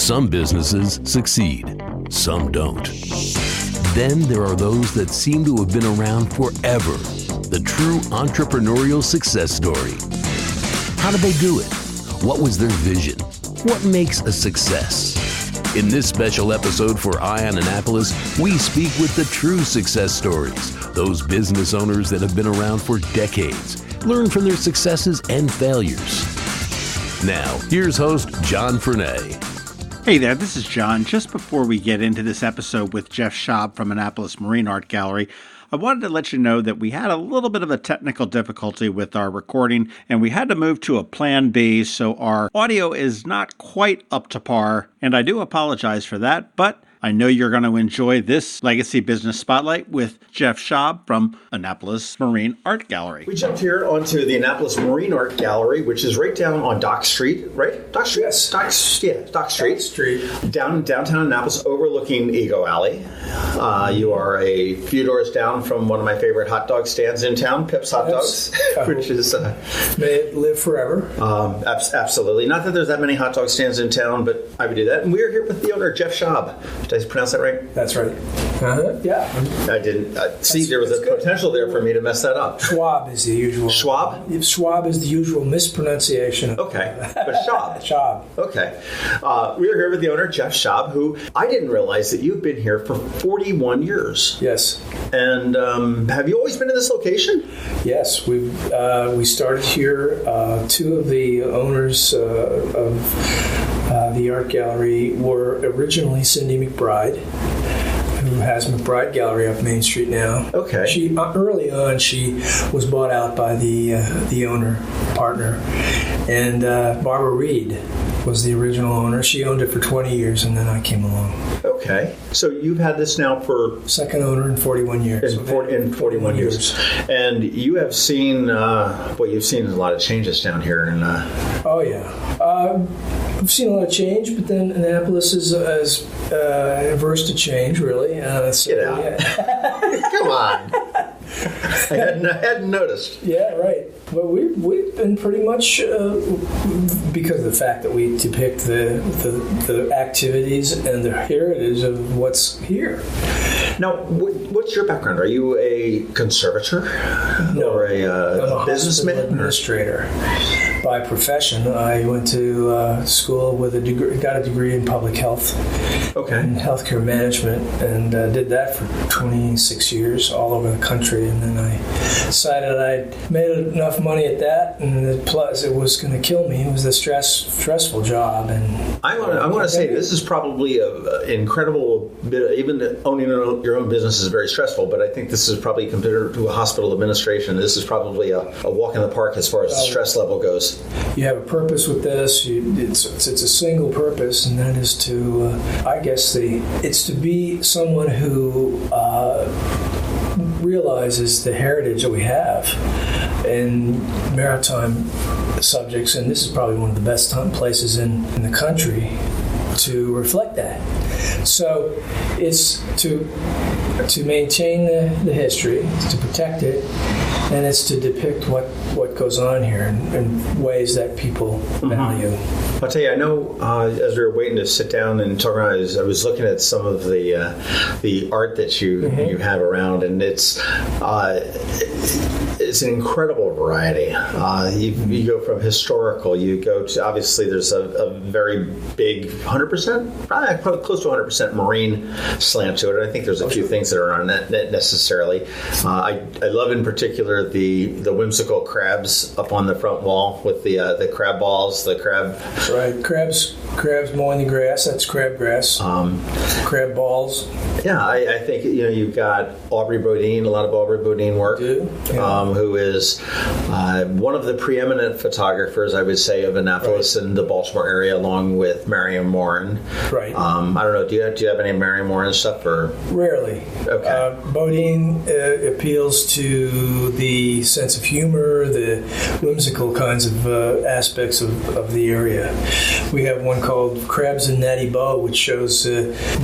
Some businesses succeed, some don't. Then there are those that seem to have been around forever. The true entrepreneurial success story. How did they do it? What was their vision? What makes a success? In this special episode for Eye on Annapolis, we speak with the true success stories, those business owners that have been around for decades, learn from their successes and failures. Now, here's host John Fernay. Hey there, this is John. Just before we get into this episode with Jeff Schaub from Annapolis Marine Art Gallery, I wanted to let you know that we had a little bit of a technical difficulty with our recording, and we had to move to a plan B, so our audio is not quite up to par, and I do apologize for that, but I know you're going to enjoy this Legacy Business Spotlight with Jeff Schaub from Annapolis Marine Art Gallery. We jumped here onto the Annapolis Marine Art Gallery, which is right down on Dock Street, right? Dock Street? Yes. Dock Street. Dock Street. Downtown Annapolis, overlooking Ego Alley. You are a few doors down from one of my favorite hot dog stands in town, Pip's Hot Dogs, which is... May it live forever. Absolutely. Not that there's that many hot dog stands in town, but I would do that. And we're here with the owner, Jeff Schaub. Did I pronounce that right? That's right. Yeah. I didn't. See, there was a potential there for me to mess that up. Schwab is the usual. Schwab? Schwab is the usual mispronunciation. Okay. But Schaub. Schaub. Okay. We're here with the owner, Jeff Schaub, who I didn't realize that you've been here for 41 years. Yes. And have you always been in this location? Yes. We started here. Two of the owners of the art gallery were originally Cindy McBride, who has McBride Gallery up Main Street now. Okay. She early on she was bought out by the owner partner, and Barber Reed was the original owner. She owned it for 20 years, and then I came along. Okay. So you've had this now for... Second owner in 41 years. In 41 years. And you have seen, you've seen a lot of changes down here. Oh, yeah. I've seen a lot of change, but then Annapolis is averse to change, really. Get out. Yeah. Come on. I hadn't noticed. Yeah, right. Well, we've been pretty much, because of the fact that we depict the activities and the heritage of what's here. Now, what's your background? Are you a conservator? No, or I'm a businessman? Administrator. By profession, I went to school with got a degree in public health. Okay. And healthcare management, and did that for 26 years all over the country. And then I decided I'd made enough money at that, and plus it was going to kill me. It was a stressful job. And I want to say this is probably an incredible bit. Even owning your own business is very stressful, but I think this is probably compared to a hospital administration. This is probably a walk in the park as far as the stress level goes. You have a purpose with this. It's a single purpose, and that is to, it's to be someone who realizes the heritage that we have in maritime subjects, and this is probably one of the best places in the country to reflect that. So it's to maintain the history, to protect it, and it's to depict what goes on here in ways that people value. I'll tell you, I know as we were waiting to sit down and talk around, I was looking at some of the art that you have around, and it's an incredible variety. You go from historical, you go to, obviously there's a very big 100%, probably close to 100% marine slant to it. I think there's a few things that are on that necessarily. I love in particular the whimsical crabs up on the front wall with the crab balls, the crab. Right, crabs mowing the grass. That's crabgrass. Crab balls. Yeah, I think you've got Aubrey Bodine, a lot of Aubrey Bodine work. Who is one of the preeminent photographers, I would say, of Annapolis and the Baltimore area, along with Marion Morin. Right. I don't know. Do you have any Marion Morin stuff or? Rarely. Okay. Bodine appeals to the sense of humor, the whimsical kinds of aspects of the area. We have one called Crabs and Natty Bow, which shows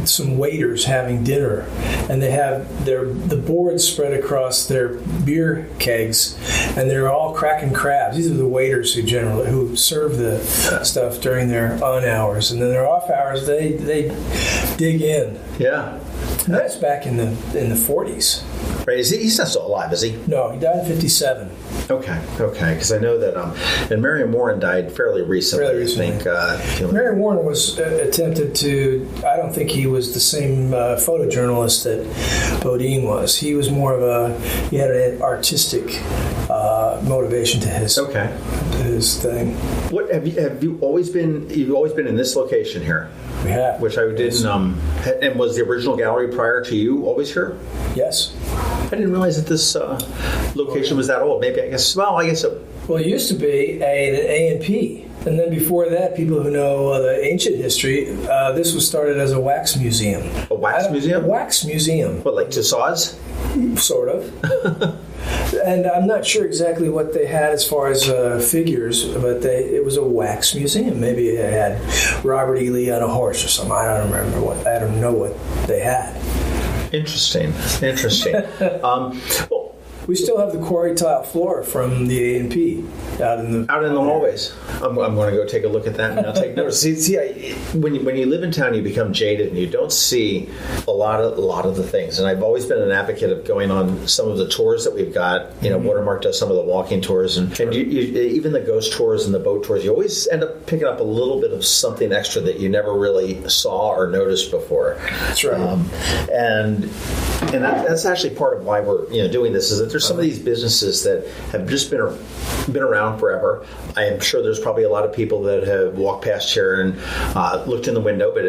some waiters having dinner, and they have the boards spread across their beer kegs, and they're all cracking crabs. These are the waiters who serve the stuff during their on hours, and then their off hours they dig in. Yeah. And that's back in the 40s. Right. He's not still alive, is he? No, he died in 57. Okay. Because I know that, and Marion Warren died fairly recently. I think. Marion Warren was attempted to. I don't think he was the same photojournalist that Bodine was. He was more of he had an artistic motivation to his thing. What have you always been? You've always been in this location here. We have. Which I didn't. And was the original gallery prior to you always here? Yes. I didn't realize that this location was that old. Maybe I guess. Well, I guess. Well, it used to be an A&P. And then before that, people who know the ancient history, this was started as a wax museum. A wax museum? A wax museum. What, like Tussauds? Sort of. And I'm not sure exactly what they had as far as figures, but it was a wax museum. Maybe it had Robert E. Lee on a horse or something. I don't remember what. I don't know what they had. Interesting. Well, we still have the quarry tile floor from the A&P out in the hallways. I'm going to go take a look at that and I'll take notice. When you live in town, you become jaded and you don't see a lot of the things. And I've always been an advocate of going on some of the tours that we've got. Watermark does some of the walking tours, and you, even the ghost tours and the boat tours. You always end up picking up a little bit of something extra that you never really saw or noticed before. That's right. And that's actually part of why we're doing this. Is that there's some of these businesses that have just been around forever. I am sure there's probably a lot of people that have walked past here and looked in the window, but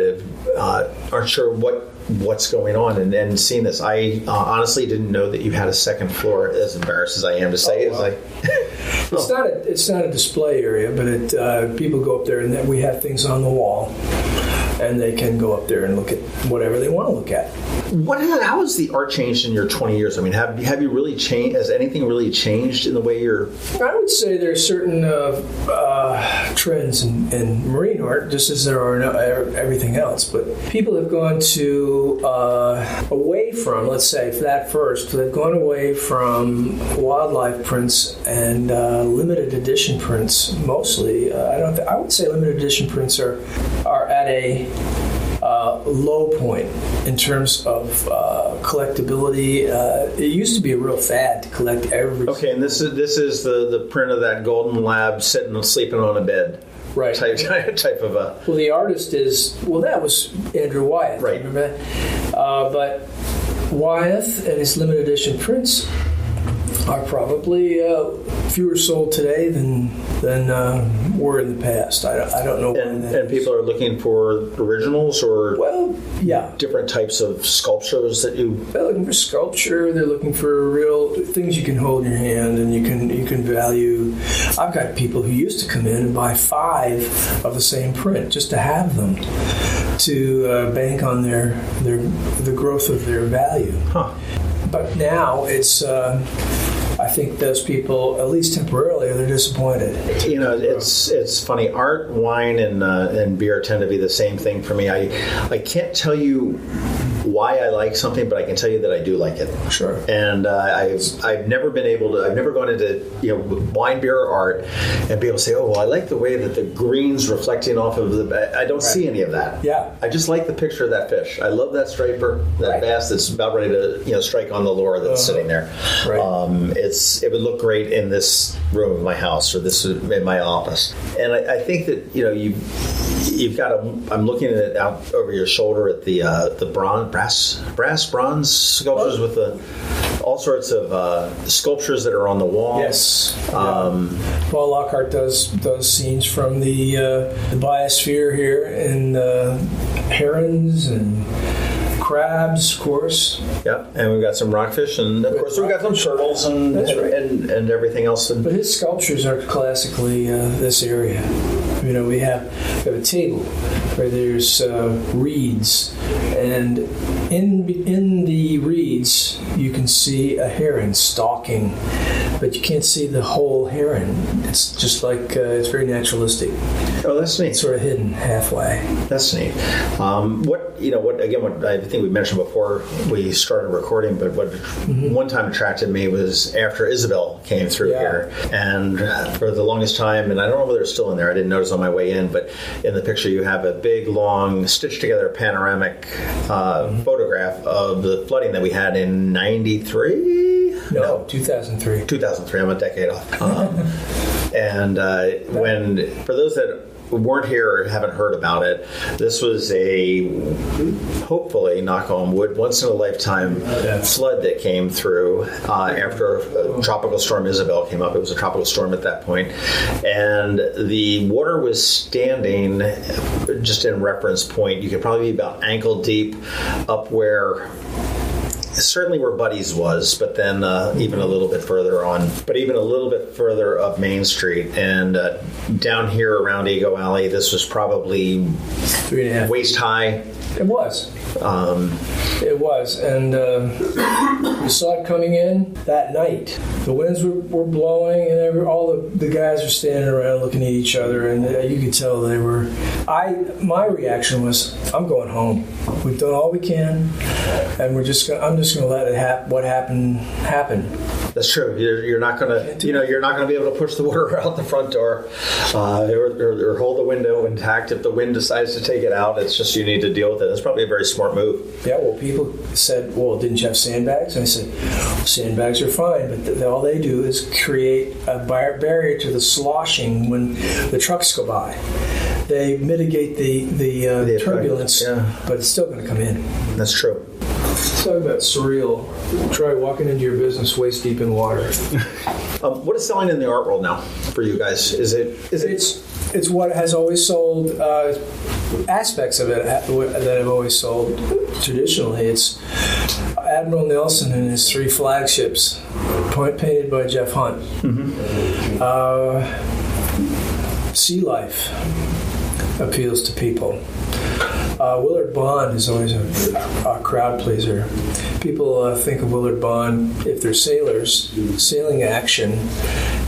aren't sure what's going on and seen this. I honestly didn't know that you had a second floor. As embarrassed as I am to say, it's not a display area, but people go up there and we have things on the wall, and they can go up there and look at whatever they want to look at. How has the art changed in your 20 years? I mean, have you really changed? Has anything really changed in the way you're? I would say there's certain trends in marine art, just as there are in everything else. But people have gone away from, let's say, that first. They've gone away from wildlife prints and limited edition prints mostly. I would say limited edition prints are at a low point in terms of collectability. It used to be a real fad to collect everything. Okay, and this is the print of that golden lab sleeping on a bed. Right. Type of a... Well, the artist that was Andrew Wyeth. Right. Remember that? But Wyeth and his limited edition prints are probably fewer sold today than were in the past. I don't know. And people are looking for originals or different types of sculptures that you. They're looking for sculpture. They're looking for real things you can hold in your hand and you can value. I've got people who used to come in and buy 5 of the same print just to have them to bank on the growth of their value. Huh. But now it's. I think those people, at least temporarily, they're disappointed. It's funny. Art, wine, and beer tend to be the same thing for me. I can't tell you why I like something, but I can tell you that I do like it. Sure. And I've never been able to. I've never gone into wine, beer, or art, and be able to say, oh well, I like the way that the green's reflecting off of the. I don't see any of that. Yeah. I just like the picture of that fish. I love that striper, that bass that's about ready to strike on the lure that's sitting there. Right. It would look great in this room in my house or this in my office. And I think that you've got I'm looking at it out over your shoulder at the bronze sculptures with all sorts of sculptures that are on the wall. Yes. Paul Lockhart does scenes from the biosphere here and herons and crabs, of course. Yeah, and we've got some rockfish, and of course we've got some turtles and everything else. But his sculptures are classically this area. We have a table where there's reeds, and in the reeds you can see a heron stalking, but you can't see the whole heron. It's just like it's very naturalistic. Oh, that's neat. It's sort of hidden halfway. That's neat. What I think we mentioned before we started recording, but what one time attracted me was after Isabel came through here. And for the longest time, and I don't know whether it's still in there, I didn't notice on my way in, but in the picture you have a big, long, stitched together panoramic photograph of the flooding that we had in 93? No, 2003. 2003, I'm a decade off. And for those that weren't here or haven't heard about it, this was a, hopefully, knock on wood, once in a lifetime flood that came through after Tropical Storm Isabel came up. It was a tropical storm at that point. And the water was standing, just in reference point, you could probably be about ankle deep up where, certainly where Buddy's was, but then even a little bit further on, but even a little bit further up Main Street. And down here around Ego Alley, this was probably 3.5 waist high. It was. It was. And we saw it coming in that night. The winds were blowing, and all the guys were standing around looking at each other, and you could tell they were. My reaction was, I'm going home. We've done all we can, and I'm just going to let it what happened happen. That's true. You're not going to, you're not going to be able to push the water out the front door, or hold the window intact if the wind decides to take it out. It's just you need to deal with it. It's probably a very smart move. Yeah. Well, people said, "Well, didn't you have sandbags?" And I said, "Sandbags are fine, but all they do is create a barrier to the sloshing when the trucks go by. They mitigate the turbulence, but it's still going to come in." That's true. Let's talk about surreal. Try walking into your business waist deep in water. What is selling in the art world now for you guys? It's what has always sold. Aspects of it that have always sold traditionally. It's Admiral Nelson and his 3 flagships, painted by Jeff Hunt. Sea life appeals to people. Willard Bond is always a crowd pleaser. People think of Willard Bond, if they're sailors, sailing action,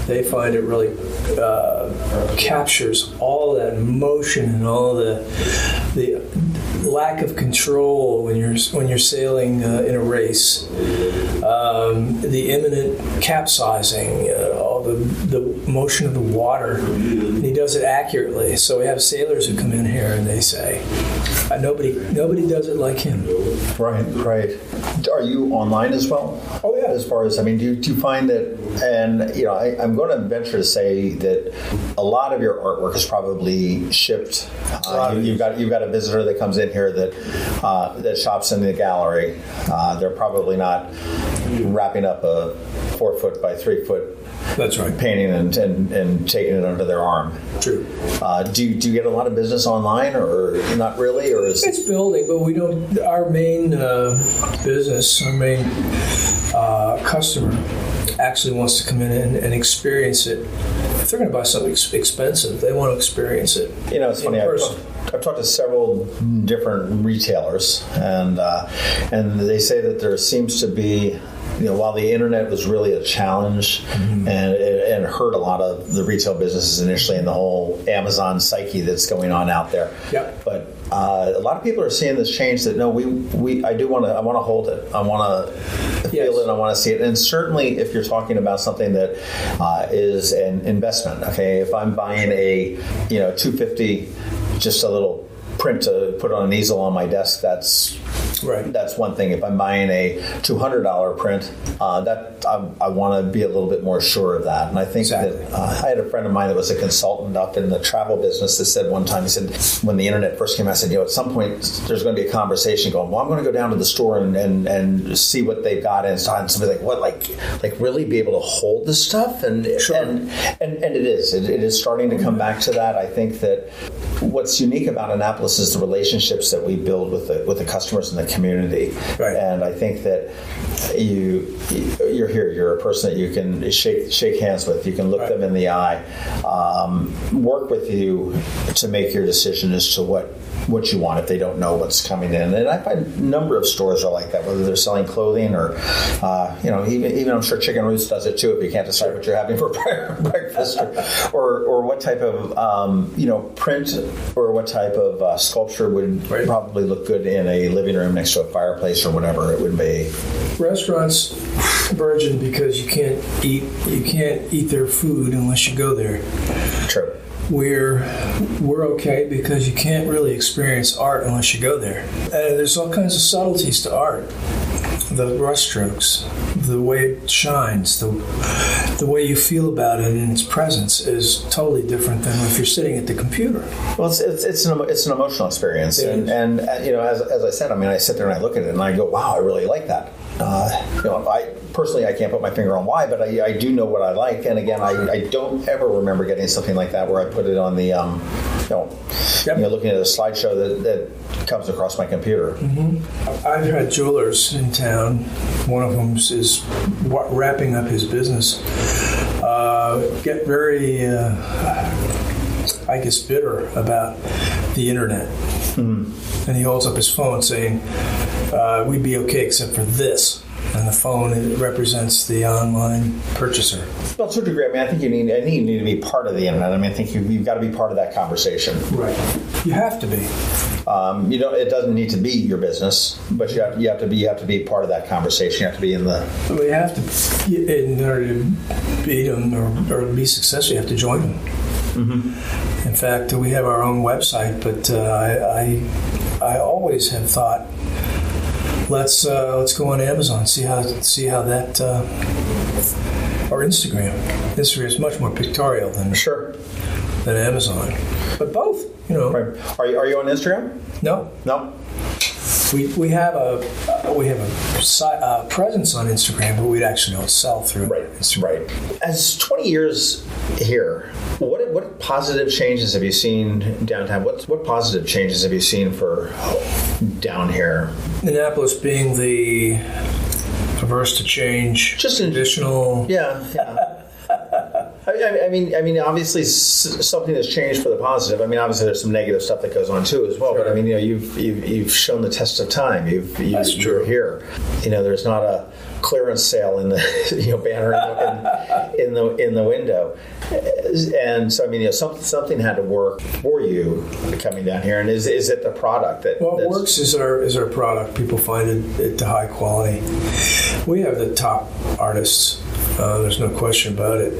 they find it really captures all that motion and all the lack of control when you're sailing in a race, the imminent capsizing, all the motion of the water. And he does it accurately. So we have sailors who come in here and they say, nobody does it like him. Right. Are you online as well? Oh yeah. As far as, do you find that, and I'm going to venture to say that a lot of your artwork is probably shipped. You've got a visitor that comes in here that shops in the gallery. They're probably not wrapping up a 4-foot by 3-foot. That's right. Painting and taking it under their arm. True. Do you get a lot of business online, or not really, or is it's building? But we don't. Our main business, our main customer, actually wants to come in and experience it. If they're going to buy something expensive, they want to experience it. It's funny. I've talked to several different retailers, and they say that there seems to be, while the internet was really a challenge and hurt a lot of the retail businesses initially, and the whole Amazon psyche that's going on out there. Yep. But a lot of people are seeing this change. That I want to hold it. I want to feel it. I want to see it. And certainly, if you're talking about something that is an investment, okay, if I'm buying a $250, just a little print to put on an easel on my desk, that's right. That's one thing. If I'm buying a $200 print, I want to be a little bit more sure of that. And I think that I had a friend of mine that was a consultant up in the travel business that said one time, he said, when the internet first came out, I said, at some point there's going to be a conversation going, well, I'm going to go down to the store and see what they've got, and somebody's like, what, like really be able to hold this stuff? And sure. and it is starting to come back to that. I think that what's unique about Annapolis is the relationships that we build with the customers in the community. Right. And I think that you're here. You're a person that you can shake hands with. You can look them in the eye, work with you to make your decision as to what what you want if they don't know what's coming in. And I find a number of stores are like that, whether they're selling clothing or, even I'm sure Chicken Roost does it too if you can't decide what you're having for breakfast or what type of, print or what type of sculpture would probably look good in a living room next to a fireplace or whatever it would be. Restaurants burgeon because you can't eat their food unless you go there. True. We're okay because you can't really experience art unless you go there. There's all kinds of subtleties to art. The brushstrokes, the way it shines, the way you feel about it in its presence is totally different than if you're sitting at the computer. Well, it's an emotional experience, and as I said, I sit there and I look at it and I go, wow, I really like that. I personally, I can't put my finger on why, but I do know what I like. And again, I don't ever remember getting something like that where I put it on the, looking at a slideshow that comes across my computer. Mm-hmm. I've had jewelers in town. One of them is wrapping up his business. Get very, bitter about the internet. Mm-hmm. And he holds up his phone saying, we'd be okay except for this. And the phone represents the online purchaser. Well, to a degree, I think you need to be part of the internet. I think you've got to be part of that conversation. Right. You have to be. It doesn't need to be your business, but you have to be part of that conversation. You have to be in the. Well, you have to, in order to beat them or be successful, you have to join them. Mm-hmm. In fact, we have our own website, but I always have thought, let's go on Amazon, see how that or Instagram. Instagram is much more pictorial than Amazon, but both. Right. Are you on Instagram? No. We have a presence on Instagram, but we actually don't sell through Instagram. Right. As 20 years here, what positive changes have you seen downtown? What positive changes have you seen for down here? Annapolis being the averse to change, just traditional. Yeah. Obviously something has changed for the positive. Obviously there's some negative stuff that goes on too as well. Sure. But you've shown the test of time. You're here. There's not a clearance sale in the banner in the window, and so something had to work for you coming down here. And is it the product that? What works is our product. People find it to high quality. We have the top artists. There's no question about it.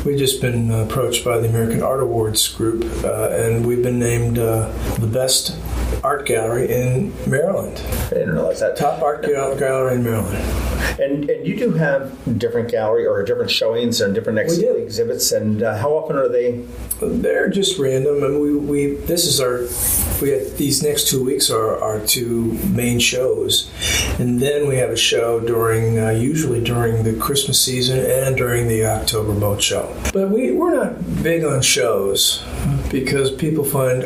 We've just been approached by the American Art Awards group, and we've been named the best art gallery in Maryland. I didn't realize that. Top art gallery in Maryland. And you do have different gallery or different showings and different exhibits. And how often are they? They're just random. And we have these next 2 weeks are our two main shows, and then we have a show usually during the Christmas season and during the October Boat Show. But we're not big on shows because people find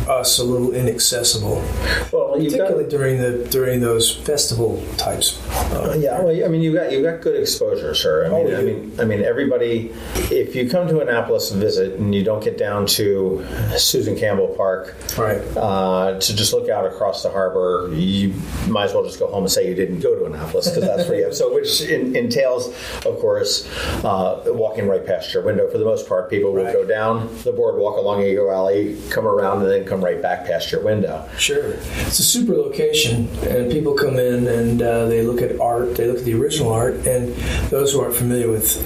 us a little inaccessible. Well, particularly during those festival types. You've got good exposure, sir. Everybody. If you come to Annapolis and visit, and you don't get down to Susan Campbell Park, right, to just look out across the harbor, you might as well just go home and say you didn't go to Annapolis because that's where you have. So, which entails, of course, walking right past your window. For the most part, people will go down the boardwalk along Eagle Alley, come around, and then come right back past your window. Sure. It's a super location, and people come in and they look at art, they look at the original art, and those who aren't familiar with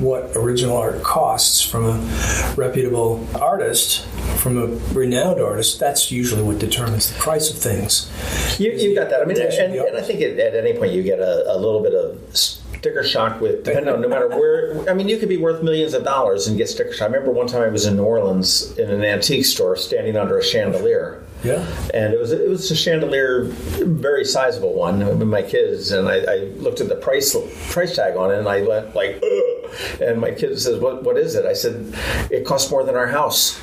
what original art costs from a reputable artist, from a renowned artist, that's usually what determines the price of things. You've got that. And I think at any point you get a little bit of sticker shock with, depending on no matter where. You could be worth millions of dollars and get sticker shock. I remember one time I was in New Orleans in an antique store standing under a chandelier. Yeah. And it was a chandelier, very sizable one with my kids, and I looked at the price tag on it, and I went like, ugh. And my kid says, "What is it?" I said, "It costs more than our house."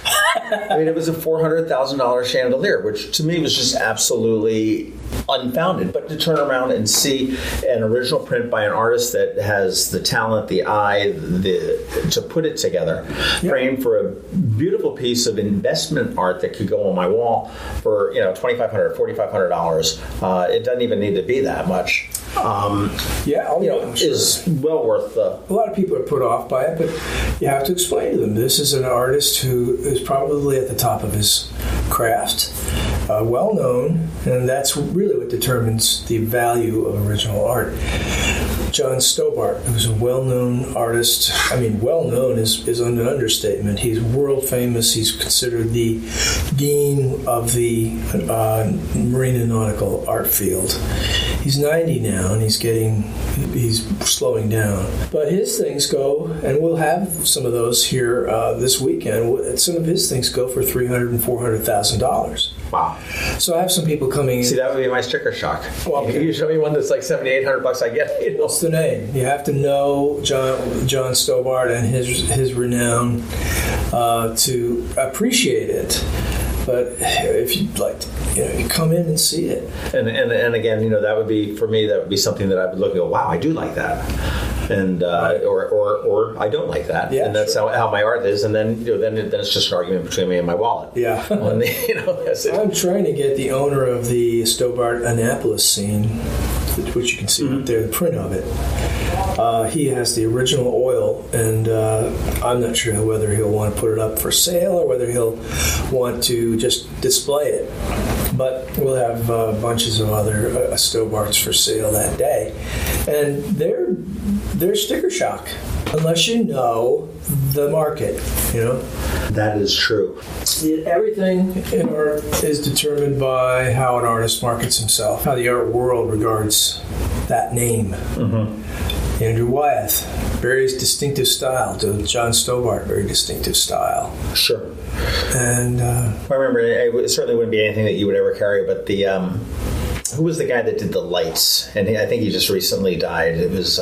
It was a $400,000 chandelier, which to me was just absolutely unfounded. But to turn around and see an original print by an artist that has the talent, the eye, to put it together, framed for a beautiful piece of investment art that could go on my wall for $2,500, $4,500. It doesn't even need to be that much. Is well worth the. A lot of people are put off by it, but you have to explain to them this is an artist who is probably at the top of his craft, well known, and that's really what determines the value of original art. John Stobart, who's a well-known artist. I mean, well-known is an understatement. He's world famous. He's considered the dean of the marine and nautical art field. He's 90 now, and he's slowing down. But his things go, and we'll have some of those here this weekend. Some of his things go for $300,000 and $400,000. Wow. So I have some people coming in. See, that would be my sticker shock. Well, if you show me one that's like $700-800, I get it. What's the name? You have to know John Stobart and his renown to appreciate it. But if you'd like to, come in and see it. And again, that would be, for me, that would be something that I would look and go, wow, I do like that. And or I don't like that, and that's how my art is. And then then it's just an argument between me and my wallet. Yeah, that's it. I'm trying to get the owner of the Stobart Annapolis scene, which you can see up there, the print of it. He has the original oil, and I'm not sure whether he'll want to put it up for sale or whether he'll want to just display it. But we'll have bunches of other Stobarts for sale that day, and they're sticker shock unless you know the market. That is true. Everything in art is determined by how an artist markets himself, how the art world regards that name. Mm-hmm. Andrew Wyeth, very distinctive style. John Stobart, very distinctive style. Sure. And I remember it certainly wouldn't be anything that you would ever carry, but who was the guy that did the lights? And I think he just recently died. It was.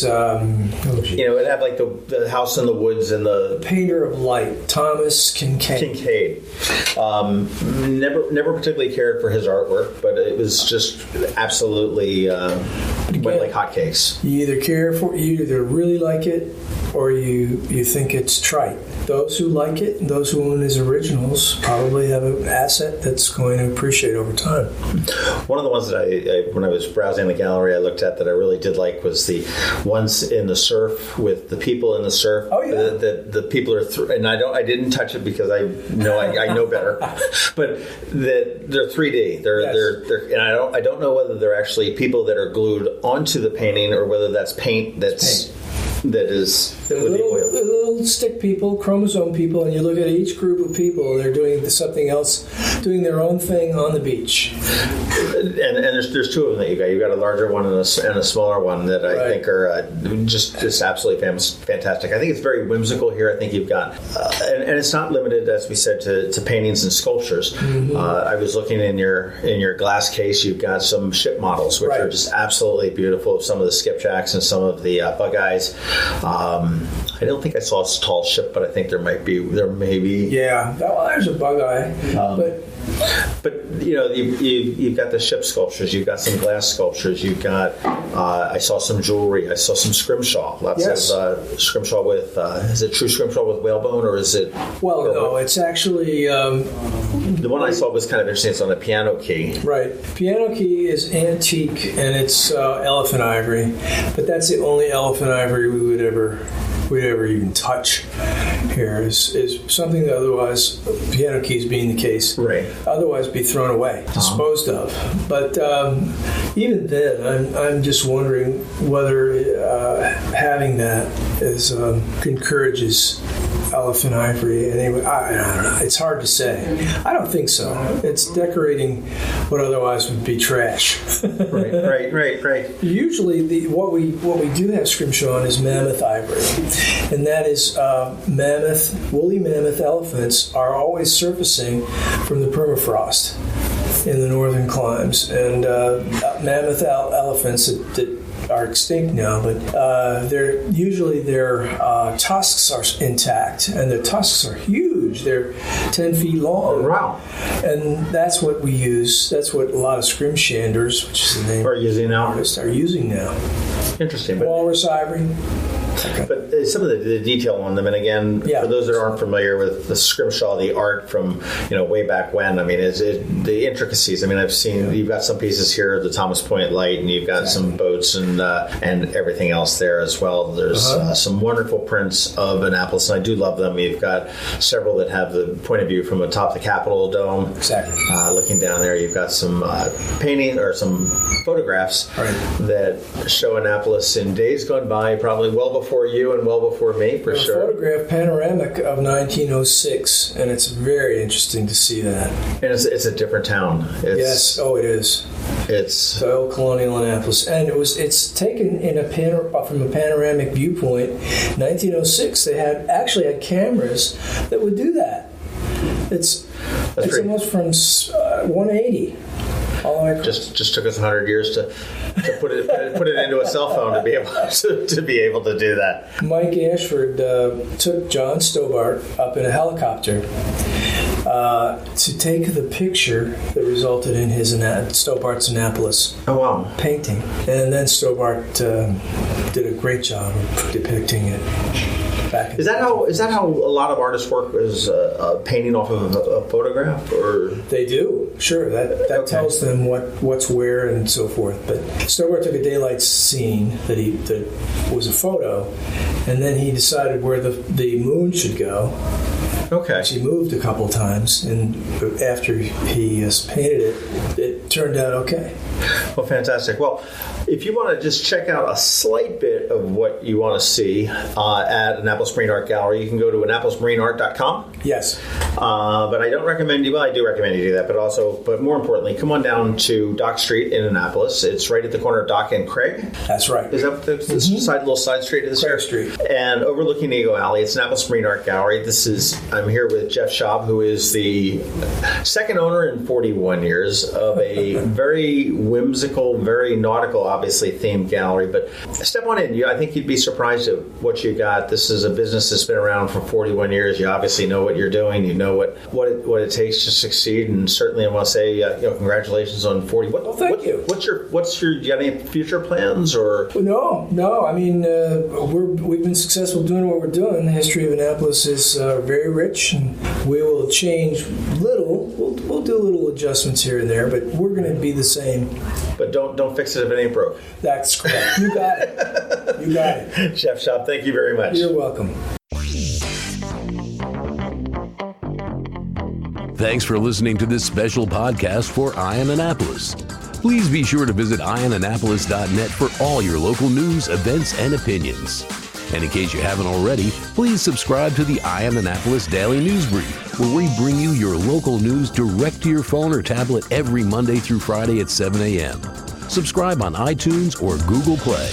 It had like the house in the woods and the painter of light, Thomas Kincaid. Never particularly cared for his artwork, but it was just absolutely went like hotcakes. You either really like it, or you think it's trite. Those who like it, and those who own his originals, probably have an asset that's going to appreciate over time. One of the ones that I when I was browsing the gallery, I looked at that I really did like was the ones in the surf with the people in the surf. Oh yeah. The people are and I didn't touch it because I know better, but they're 3D. They're and I don't know whether they're actually people that are glued onto the painting or whether that's paint that's. That is the little stick people, chromosome people, and you look at each group of people, they're doing something else, doing their own thing on the beach. And there's two of them that you got. You've got a larger one and a smaller one that I think are just absolutely fantastic. I think it's very whimsical here. I think you've got, and it's not limited, as we said, to paintings and sculptures. Mm-hmm. I was looking in your glass case. You've got some ship models, which are just absolutely beautiful. Some of the skipjacks and some of the bug-eyes. I don't think I saw a tall ship, but I think there may be. Yeah, there's a bug-eye, but you've got the ship sculptures, you've got some glass sculptures, you've got. I saw some jewelry, I saw some scrimshaw. Lots of scrimshaw with. Is it true scrimshaw with whalebone, or is it? Well, no, it's actually. The one I saw was kind of interesting. It's on the piano key. Right, piano key is antique and it's elephant ivory, but that's the only elephant ivory we would ever even touch here is something that otherwise, piano keys being the case, otherwise be thrown away, disposed of. But even then, I'm just wondering whether having that encourages elephant ivory. Anyway, I don't know. It's hard to say. I don't think so. It's decorating what otherwise would be trash. Right. Usually, what we do have scrimshaw on is mammoth ivory, and that is woolly mammoth elephants are always surfacing from the permafrost in the northern climes, and mammoth elephants that are extinct now, but their tusks are intact, and the tusks are huge. They're 10 feet long. Wow. And that's what we use. That's what a lot of scrimshanders, which is the name are using now. Are using now. Interesting. Walrus ivory. Okay. But some of the detail on them, and again, for those that aren't familiar with the scrimshaw, the art from way back when, I mean, the intricacies. I mean, I've seen you've got some pieces here, the Thomas Point Light, and you've got some boats and everything else there as well. There's some wonderful prints of Annapolis, and I do love them. You've got several that have the point of view from atop the Capitol dome, exactly. Looking down there. You've got some painting or some photographs that show Annapolis in days gone by, probably well before you and well before me, for sure. A photograph panoramic of 1906, and it's very interesting to see that. And it's a different town. It is. It's the old colonial Annapolis, and it's taken in from a panoramic viewpoint. 1906, they actually had cameras that would do that. It's almost from 180. All the way across. Just took us 100 years to put it into a cell phone to be able to do that. Mike Ashford took John Stobart up in a helicopter to take the picture that resulted in his Stobart's Annapolis painting, and then Stobart did a great job of depicting it. Is that how a lot of artists work? Is painting off of a photograph, or they do? Sure, that tells them what's where and so forth. But Stobart took a daylight scene that was a photo, and then he decided where the moon should go. Okay. She moved a couple times, and after he painted it turned out okay. Well, fantastic. Well, if you want to just check out a slight bit of what you want to see at Annapolis Marine Art Gallery, you can go to AnnapolisMarineArt.com. Yes. But I don't recommend I do recommend you do that, but more importantly, come on down to Dock Street in Annapolis. It's right at the corner of Dock and Craig. That's right. Is that the little side street of this Craig Street? And overlooking Eagle Alley, it's Annapolis Marine Art Gallery. I'm here with Jeff Schaub, who is the second owner in 41 years of a very whimsical, very nautical, obviously themed gallery. But step on in. I think you'd be surprised at what you got. This is a business that's been around for 41 years. You obviously know what you're doing. You know what it takes to succeed. And certainly, I want to say, congratulations on 40. Thank you. Do you got any future plans or? No. I mean, we've been successful doing what we're doing. The history of Annapolis is very rich, and we will change little. We'll do little adjustments here and there, but we're going to be the same. But don't fix it if it ain't broke. That's correct. You got it. Jeff Schaub, thank you very much. You're welcome. Thanks for listening to this special podcast for Ion Annapolis. Please be sure to visit ionannapolis.net for all your local news, events, and opinions. And in case you haven't already, please subscribe to the Ion Annapolis Daily News Brief, where we bring you your local news direct to your phone or tablet every Monday through Friday at 7 a.m. Subscribe on iTunes or Google Play.